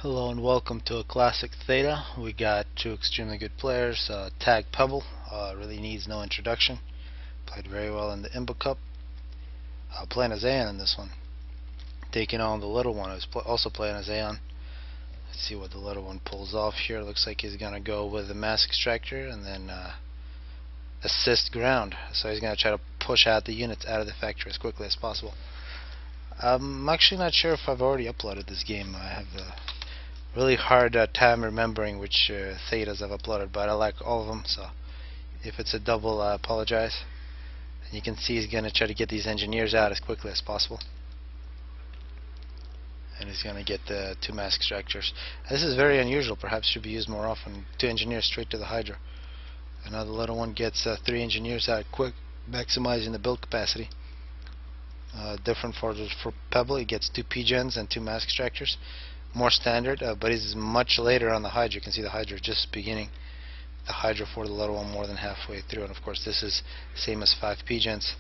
Hello and welcome to a classic Theta. We got two extremely good players. Tag Pebble really needs no introduction. Played very well in the Imba Cup. Playing as Aeon in this one. Taking on the little one who's also playing as Aeon. Let's see what the little one pulls off here. Looks like he's going to go with the mass extractor and then assist ground. So he's going to try to push out the units out of the factory as quickly as possible. I'm actually not sure if I've already uploaded this game. I have a really hard time remembering which Thetas I've uploaded, but I like all of them, so if it's a double, I apologize. And you can see he's going to try to get these engineers out as quickly as possible. And he's going to get the two mass extractors. This is very unusual, perhaps should be used more often. Two engineers straight to the Hydra. Another little one gets three engineers out quick, maximizing the build capacity. Different for Pebble, he gets two P-gens and two mass extractors. More standard, but he's much later on the Hydra. You can see the Hydra just beginning. The Hydra for the little one more than halfway through, and of course this is same as 5 P-gens.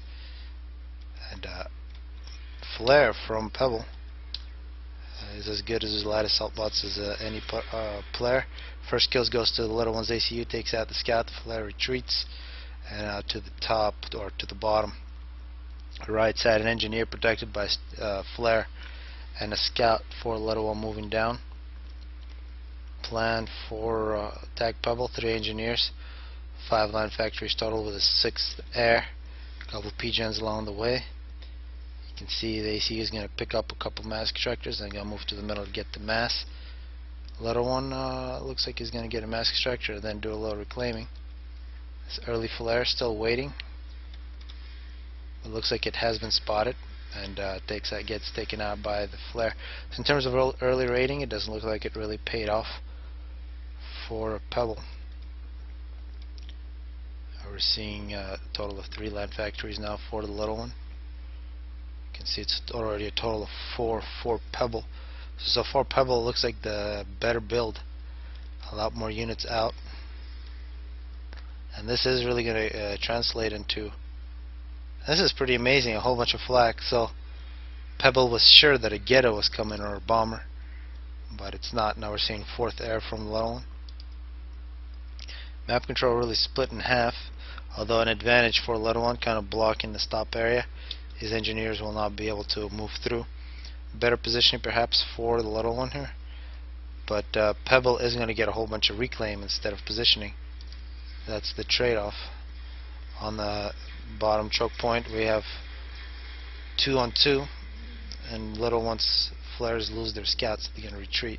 And Flare from Pebble is as good as his light assault bots as any player. First kills goes to the little one's ACU, takes out the scout. The Flare retreats and to the top or to the bottom. Right side, an engineer protected by Flare and a scout for little one moving down. Plan for Tag Pebble, 3 engineers, 5 line factories total with a 6th air, a couple P-gens along the way. You can see the ACU is going to pick up a couple mass extractors and going to move to the middle to get the mass. Little one looks like he's going to get a mass extractor and then do a little reclaiming. This early Flare still waiting. It looks like it has been spotted and gets taken out by the Flare. So in terms of early rating, it doesn't look like it really paid off for Pebble. We're seeing a total of 3 land factories now for the little one. You can see it's already a total of 4 for Pebble. So far Pebble looks like the better build. A lot more units out. And this is really going to translate into... This is pretty amazing, a whole bunch of flak. So Pebble was sure that a Ghetto was coming or a bomber, but it's not. Now we're seeing 4th air from the little one. Map control really split in half, although an advantage for little one, kind of blocking the stop area. His engineers will not be able to move through. Better positioning perhaps for the little one here, but Pebble is going to get a whole bunch of reclaim instead of positioning. That's the trade-off. On the bottom choke point we have 2 on 2, and little ones Flares lose their scouts, they're going to retreat.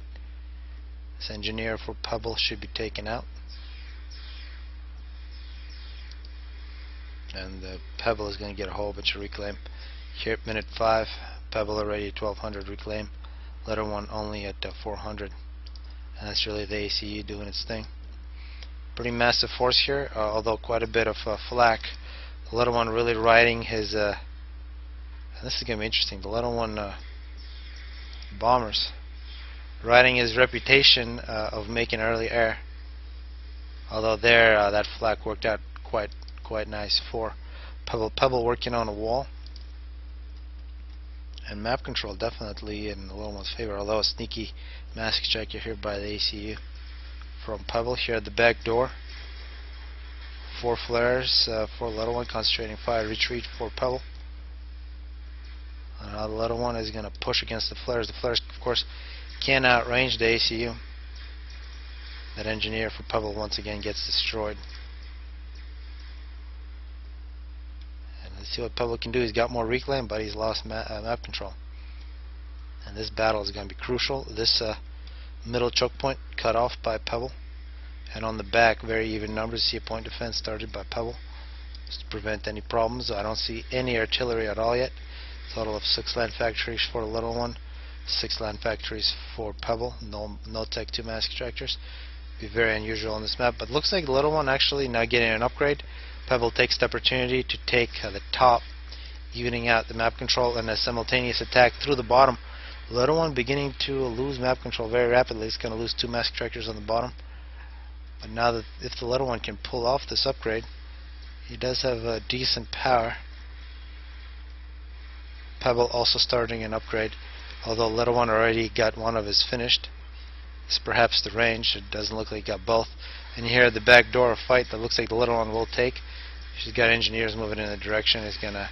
This engineer for Pebble should be taken out, and the Pebble is going to get a whole bunch of reclaim. Here at minute 5, Pebble already at 1200 reclaim, little one only at 400, and that's really the ACU doing its thing. Pretty massive force here, although quite a bit of flak. The little one really riding his this is going to be interesting, the little one bombers riding his reputation of making early air, although there that flak worked out quite nice for Pebble. Pebble working on a wall, and map control definitely in the little one's favor, although a sneaky mass extractor here by the ACU from Pebble. Here at the back door, 4 flares for little one, concentrating fire, retreat for Pebble. The little one is going to push against the flares. The flares, of course, can't outrange the ACU. That engineer for Pebble once again gets destroyed. And let's see what Pebble can do. He's got more reclaim, but he's lost map control. And this battle is going to be crucial. This middle choke point cut off by Pebble, and on the back very even numbers. See a point defense started by Pebble just to prevent any problems. I don't see any artillery at all yet. Total of 6 land factories for the little one, 6 land factories for Pebble. No tech 2 mass extractors. Be very unusual on this map, but looks like the little one actually now getting an upgrade. Pebble takes the opportunity to take the top, evening out the map control, and a simultaneous attack through the bottom. The little one beginning to lose map control very rapidly. It's going to lose 2 mass extractors on the bottom. But now that if the little one can pull off this upgrade, he does have a decent power. Pebble also starting an upgrade, although little one already got one of his finished. It's perhaps the range. It doesn't look like he got both. And here at the back door, a fight that looks like the little one will take. She's got engineers moving in the direction. He's going to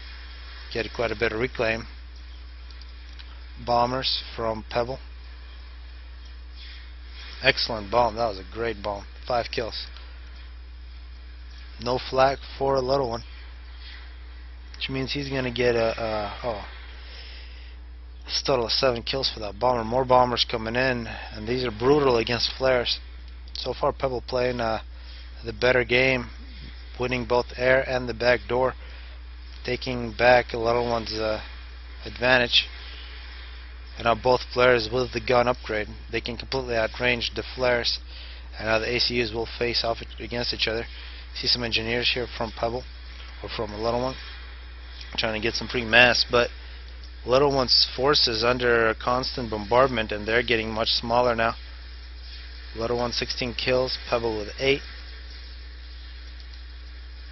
get quite a bit of reclaim. Bombers from Pebble. Excellent bomb. That was a great bomb. 5 kills. No flak for a little one, which means he's going to get a total of 7 kills for that bomber. More bombers coming in, and these are brutal against flares. So far, Pebble playing the better game, winning both air and the back door, taking back a little one's advantage. And now both flares with the gun upgrade, they can completely outrange the flares, and now the ACUs will face off against each other. See some engineers here from Pebble, or from a little one, trying to get some pre-mass, but little one's force is under constant bombardment, and they're getting much smaller now. Little one 16 kills, Pebble with 8.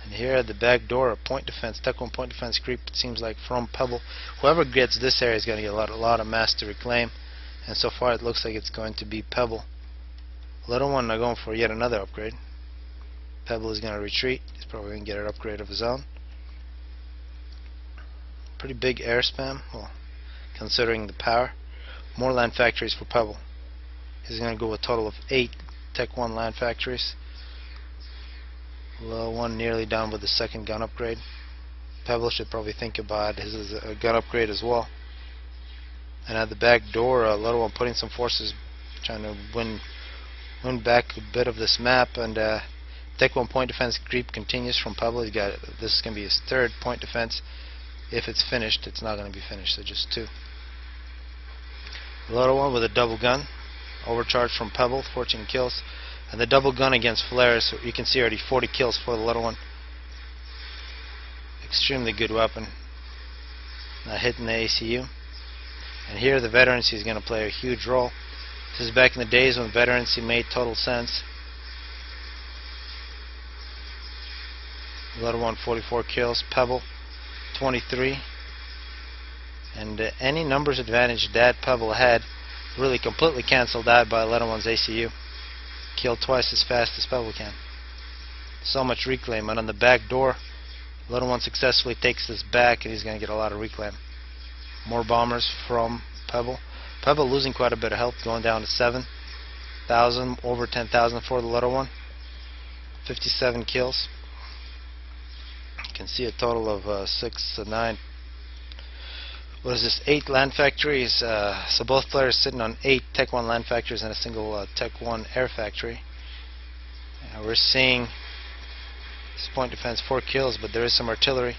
And here at the back door, a point defense, TheLittleOne point defense creep, it seems like, from Pebble. Whoever gets this area is going to get a lot of mass to reclaim, and so far it looks like it's going to be Pebble. Little one are going for yet another upgrade. Pebble is going to retreat. He's probably going to get an upgrade of his own. Pretty big air spam, well, considering the power. More land factories for Pebble. He's going to go with a total of 8 TheLittleOne land factories. Little one nearly done with the second gun upgrade. Pebble should probably think about his a gun upgrade as well. And at the back door, Little one putting some forces, trying to win back a bit of this map. And TheLittleOne point defense creep continues from Pebble. He's got, this is going to be his 3rd point defense. If it's finished, it's not going to be finished, so just 2. Little one with a double gun, overcharge from Pebble, 14 kills. And the double gun against flares, you can see already 40 kills for the little one. Extremely good weapon. Not hitting the ACU. And here the veterancy is going to play a huge role. This is back in the days when veterancy made total sense. Little one 44 kills, Pebble 23. And any numbers advantage that Pebble had really completely canceled out by Little one's ACU. Killed twice as fast as Pebble can. So much reclaim, and on the back door, Little one successfully takes this back, and he's going to get a lot of reclaim. More bombers from Pebble. Pebble losing quite a bit of health, going down to 7,000, over 10,000 for the little one. 57 kills. You can see a total of 6, 9. What is this? 8 land factories. So both players sitting on 8 TheLittleOne land factories and a single TheLittleOne air factory. We're seeing this point defense 4 kills, but there is some artillery.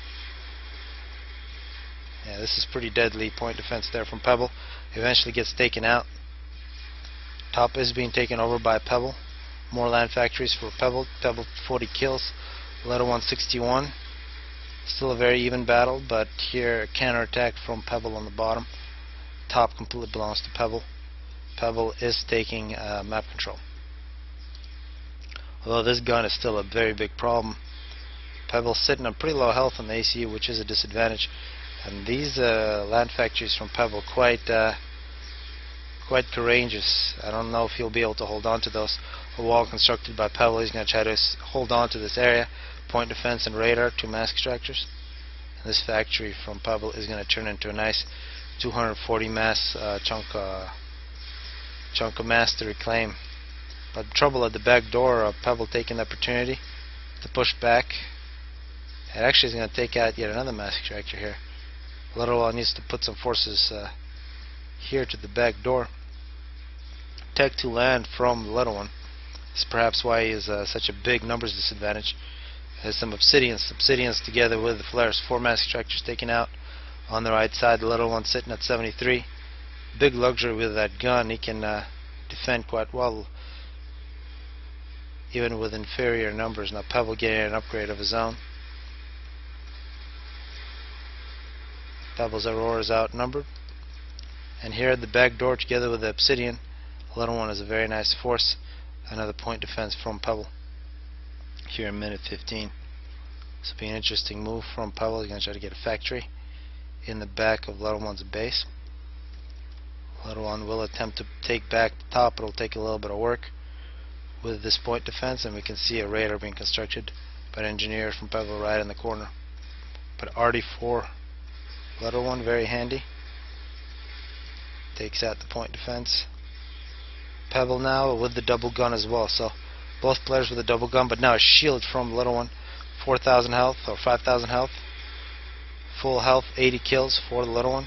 Yeah, this is pretty deadly point defense there from Pebble. Eventually gets taken out. Top is being taken over by Pebble. More land factories for Pebble. Pebble 40 kills. Little one 61. Still a very even battle, but here a counterattack from Pebble on the bottom. Top completely belongs to Pebble. Pebble is taking map control. Although this gun is still a very big problem. Pebble's sitting on pretty low health on the ACU, which is a disadvantage. And these land factories from Pebble quite courageous. I don't know if he'll be able to hold on to those. A wall constructed by Pebble. He's going to try to hold on to this area. Point defense and radar, 2 mass extractors. And this factory from Pebble is going to turn into a nice 240 mass chunk of mass to reclaim. But trouble at the back door, Pebble taking the opportunity to push back. It actually is going to take out yet another mass extractor here. Little one needs to put some forces here to the back door. Tech to land from the little one. This is perhaps why he is such a big numbers disadvantage. Has some obsidians together with the flares. 4 mass extractors taken out on the right side. The little one sitting at 73. Big luxury with that gun. He can defend quite well, even with inferior numbers. Now Pebble getting an upgrade of his own. Pebble's Aurora is outnumbered. And here at the back door, together with the obsidian, the little one is a very nice force. Another point defense from Pebble. Here in minute 15. This will be an interesting move from Pebble. He's going to try to get a factory in the back of Little One's base. Little one will attempt to take back the top. It'll take a little bit of work with this point defense, and we can see a radar being constructed by an engineer from Pebble right in the corner. But RD4 Little one, very handy. Takes out the point defense. Pebble now with the double gun as well. So both players with a double gun, but now a shield from Little one. 4,000 health or 5,000 health. Full health, 80 kills for the Little one.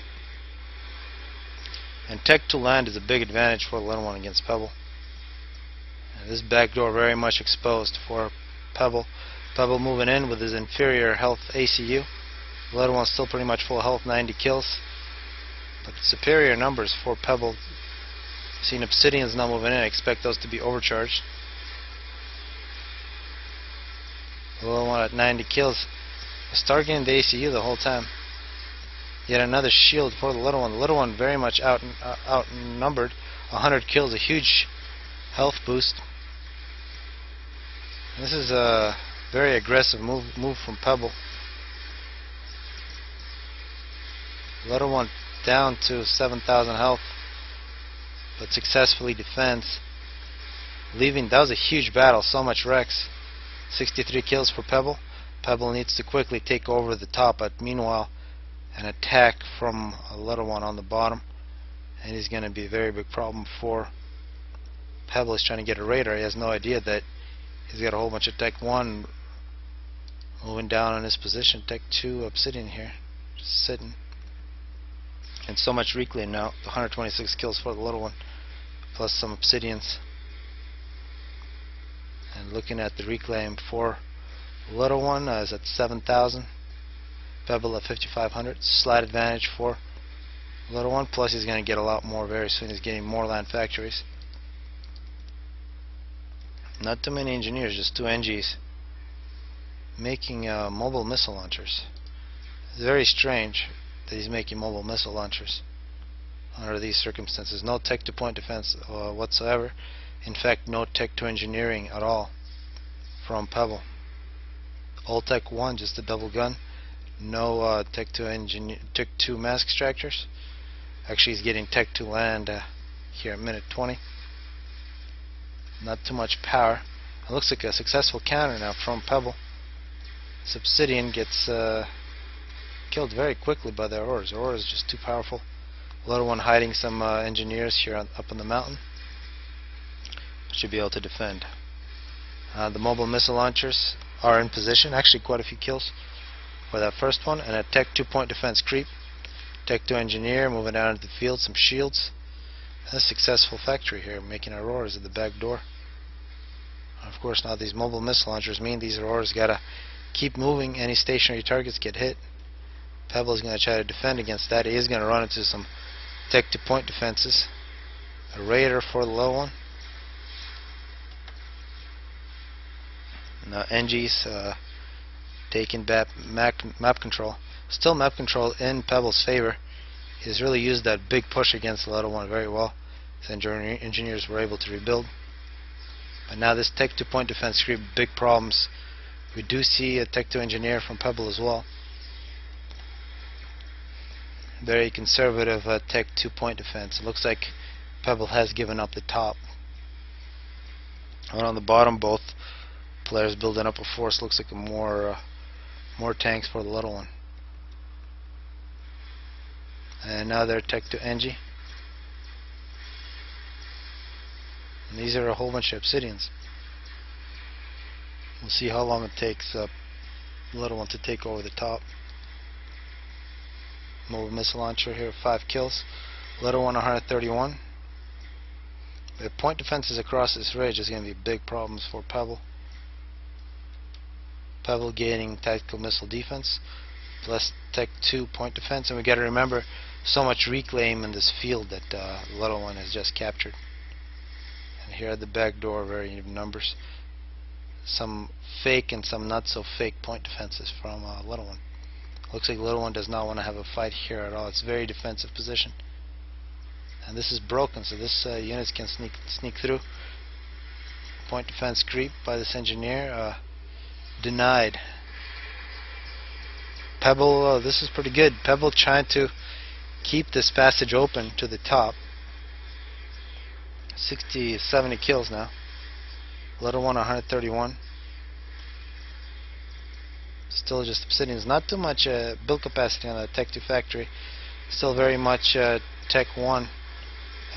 And tech to land is a big advantage for the Little one against Pebble. And this back door very much exposed for Pebble. Pebble moving in with his inferior health ACU. The Little one's still pretty much full health, 90 kills. But superior numbers for Pebble. Seen Obsidians now moving in. I expect those to be overcharged. The Little one at 90 kills. Start getting the ACU the whole time. Yet another shield for the Little one. The Little one very much outnumbered. 100 kills, a huge health boost. This is a very aggressive move from Pebble. Little one down to 7,000 health, but successfully defends. Leaving, that was a huge battle, so much Rex. 63 kills for Pebble. Pebble needs to quickly take over the top, but meanwhile an attack from a Little one on the bottom, and he's going to be a very big problem for Pebble. He's trying to get a radar. He has no idea that he's got a whole bunch of Tech 1 moving down on his position. Tech 2 Obsidian here, just sitting. And so much reclaim now. 126 kills for the Little one, plus some Obsidians. And looking at the reclaim for Little one is at 7,000. Pebble at 5,500. Slight advantage for Little one. Plus he's going to get a lot more very soon. He's getting more land factories. Not too many engineers, just 2 NGs making mobile missile launchers. It's very strange that he's making mobile missile launchers under these circumstances. No tech to point defense whatsoever. In fact, no tech to engineering at all from Pebble. All tech 1, just a double gun. No tech to mask extractors. Actually, he's getting tech to land here at minute 20. Not too much power. It looks like a successful counter now from Pebble. Obsidian gets killed very quickly by the Aurors. Aurora is just too powerful. Little one hiding some engineers here up on the mountain. Should be able to defend. The mobile missile launchers are in position. Actually, quite a few kills for that first one. And a Tech 2 point defense creep. Tech 2 engineer moving out into the field. Some shields. And a successful factory here, making Auroras at the back door. Of course, now these mobile missile launchers mean these Auroras gotta keep moving. Any stationary targets get hit. Pebble is going to try to defend against that. He is going to run into some tech to point defenses. A radar for the Little one. Now NG's taking back map control. Still map control in Pebble's favor. He's really used that big push against the Little one very well. His engineers were able to rebuild. But now this tech to point defense create big problems. We do see a tech to engineer from Pebble as well. Very conservative tech 2 point defense. It looks like Pebble has given up the top. And on the bottom, both players building up a force. Looks like more tanks for the Little one. And now they're tech to NG. And these are a whole bunch of Obsidians. We'll see how long it takes the Little one to take over the top. Mobile missile launcher here, 5 kills. Little one 131. The point defenses across this ridge is going to be big problems for Pebble. Pebble gaining tactical missile defense, plus tech 2 point defense, and we got to remember so much reclaim in this field that Little one has just captured. And here at the back door, very even numbers. Some fake and some not so fake point defenses from Little one. Looks like Little one does not want to have a fight here at all. It's a very defensive position. And this is broken, so this units can sneak through. Point defense creep by this engineer. Denied. Pebble, this is pretty good. Pebble trying to keep this passage open to the top. 70 kills now. Little one 131. Still just obsidians. Not too much build capacity on the Tech 2 factory. Still very much Tech 1.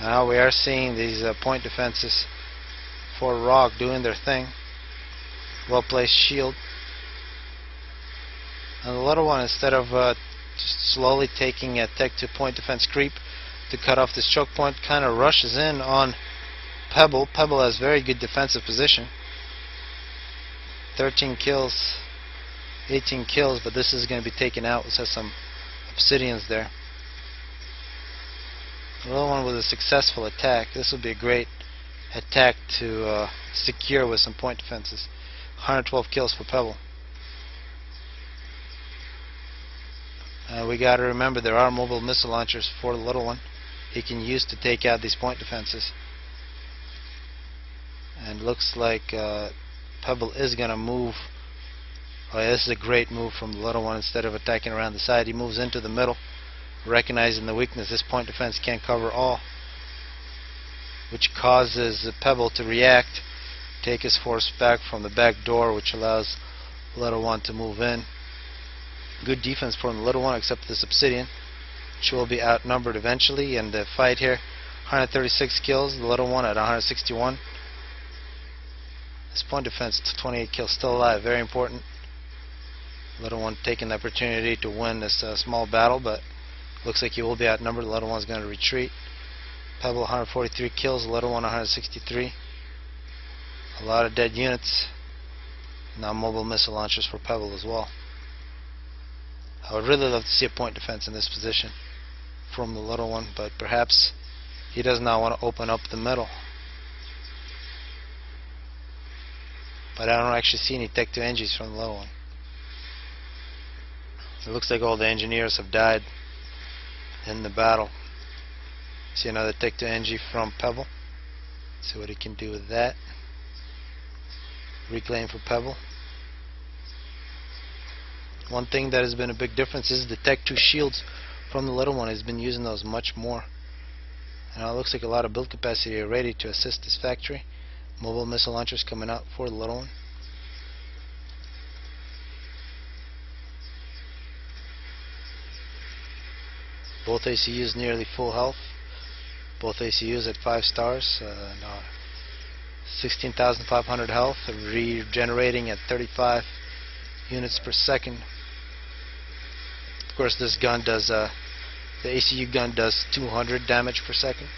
Now we are seeing these point defenses for Rock doing their thing. Well placed shield. And the little one, instead of just slowly taking a Tech 2 point defense creep to cut off this choke point, kind of rushes in on Pebble. Pebble has very good defensive position. 13 kills, 18 kills, but this is going to be taken out. It has some obsidians there. The little one with a successful attack. This will be a great attack to secure with some point defenses. 112 kills for Pebble. We got to remember there are mobile missile launchers for the little one he can use to take out these point defenses. And looks like Pebble is going to move. Oh, yeah, this is a great move from the little one. Instead of attacking around the side, he moves into the middle, recognizing the weakness. This point defense can't cover all, which causes Pebble to react, take his force back from the back door, which allows the little one to move in. Good defense from the little one, except this obsidian, which will be outnumbered eventually. And the fight here, 136 kills, the little one at 161. This point defense to 28 kills, still alive, very important. Little one taking the opportunity to win this small battle, but looks like he will be outnumbered. The little one's going to retreat. Pebble 143 kills, the little one 163. A lot of dead units. Now mobile missile launchers for Pebble as well. I would really love to see a point defense in this position from the little one, but perhaps he does not want to open up the middle. But I don't actually see any Tech 2 NGs from the little one. It looks like all the engineers have died in the battle. See another Tech 2 NG from Pebble. See what he can do with that. Reclaim for Pebble. One thing that has been a big difference is the Tech 2 shields from the little one. He's been using those much more. And it looks like a lot of build capacity are ready to assist this factory. Mobile missile launchers coming out for the little one. Both ACUs nearly full health. Both ACUs at 5 stars. 16,500 health. Regenerating at 35 units per second. Of course, this gun does, the ACU gun does 200 damage per second.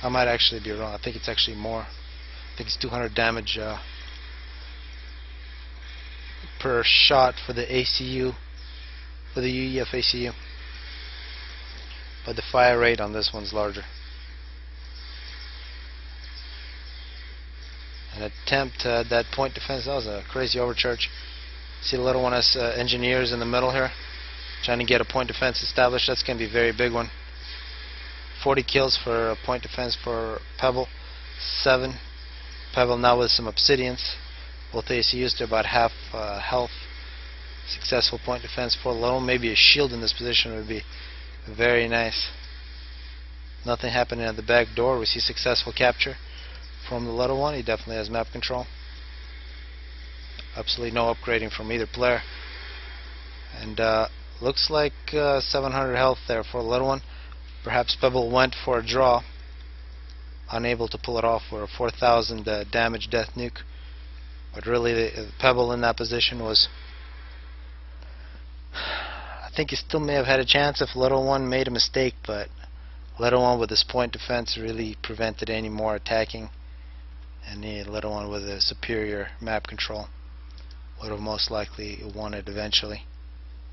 I might actually be wrong. I think it's actually more. I think it's 200 damage per shot for the ACU, for the UEF ACU. But the fire rate on this one's larger. An attempt at that point defense. That was a crazy overcharge. See the little one has engineers in the middle here, trying to get a point defense established. That's going to be a very big one. 40 kills for a point defense for Pebble. 7. Pebble now with some obsidians. Both ACUs to about half health. Successful point defense for little. Maybe a shield in this position would be very nice. Nothing happening at the back door. We see successful capture from the little one. He definitely has map control. Absolutely no upgrading from either player. And looks like 700 health there for the little one. Perhaps Pebble went for a draw, unable to pull it off for a 4,000 damage death nuke. But really, the Pebble in that position was, I think he still may have had a chance if little one made a mistake, but little one with his point defense really prevented any more attacking, and the little one with a superior map control would have most likely won it eventually,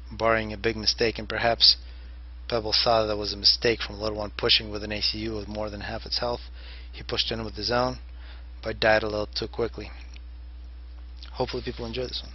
barring a big mistake. And perhaps Pebble saw that was a mistake from the little one pushing with an ACU with more than half its health. He pushed in with his own, but died a little too quickly. Hopefully people enjoy this one.